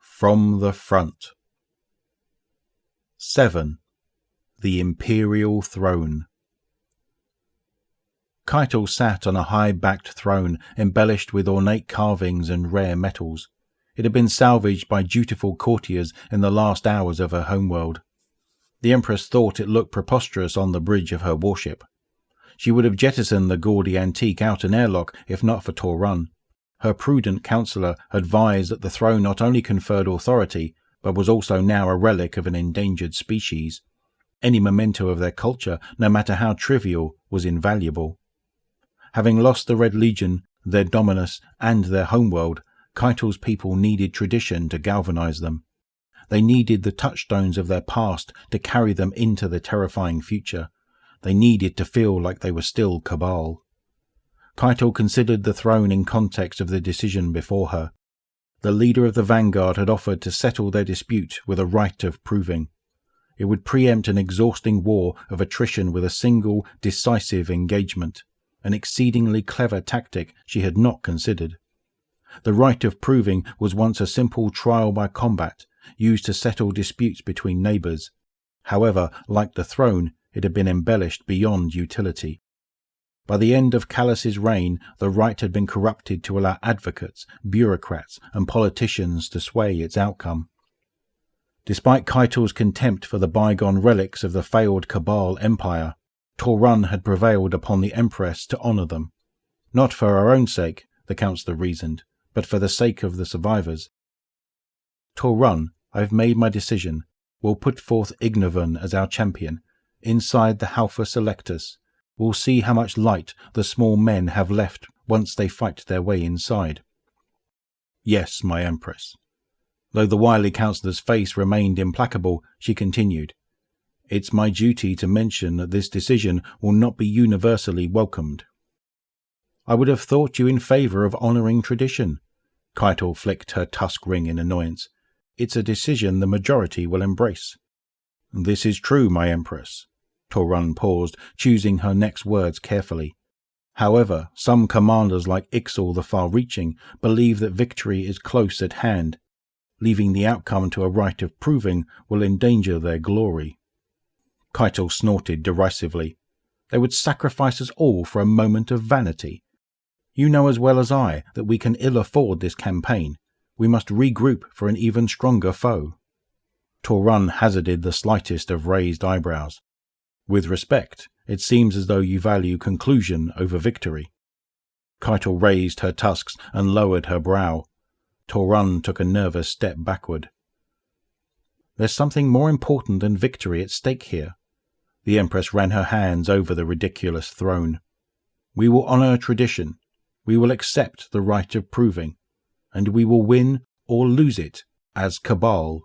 From the Front. 7. The Imperial Throne. Keitel sat on a high-backed throne embellished with ornate carvings and rare metals. It had been salvaged by dutiful courtiers in the last hours of her homeworld. The Empress thought it looked preposterous on the bridge of her warship. She would have jettisoned the gaudy antique out an airlock if not for Torun. Her prudent counsellor advised that the throne not only conferred authority, but was also now a relic of an endangered species. Any memento of their culture, no matter how trivial, was invaluable. Having lost the Red Legion, their dominus, and their homeworld, Keitel's people needed tradition to galvanize them. They needed the touchstones of their past to carry them into the terrifying future. They needed to feel like they were still Cabal. Keitel considered the throne in context of the decision before her. The leader of the vanguard had offered to settle their dispute with a right of proving. It would preempt an exhausting war of attrition with a single, decisive engagement, an exceedingly clever tactic she had not considered. The right of proving was once a simple trial by combat, used to settle disputes between neighbours. However, like the throne, it had been embellished beyond utility. By the end of Callus's reign, the right had been corrupted to allow advocates, bureaucrats, and politicians to sway its outcome. Despite Keitel's contempt for the bygone relics of the failed Cabal Empire, Torun had prevailed upon the Empress to honour them. Not for her own sake, the counsellor reasoned, but for the sake of the survivors. Torun, I've made my decision. We'll put forth Ignovan as our champion. Inside the Halfa Selectus, we'll see how much light the small men have left once they fight their way inside. Yes, my Empress. Though the wily counsellor's face remained implacable, she continued, It's my duty to mention that this decision will not be universally welcomed. I would have thought you in favour of honouring tradition. Keitel flicked her tusk ring in annoyance. It's a decision the majority will embrace. This is true, my Empress. Torun paused, choosing her next words carefully. However, some commanders like Ixal the Far-Reaching believe that victory is close at hand. Leaving the outcome to a right of proving will endanger their glory. Keitel snorted derisively. They would sacrifice us all for a moment of vanity. You know as well as I that we can ill afford this campaign. We must regroup for an even stronger foe. Torun hazarded the slightest of raised eyebrows. With respect, it seems as though you value conclusion over victory. Keitel raised her tusks and lowered her brow. Torun took a nervous step backward. There's something more important than victory at stake here. The Empress ran her hands over the ridiculous throne. We will honour tradition. We will accept the right of proving. And we will win or lose it as Cabal.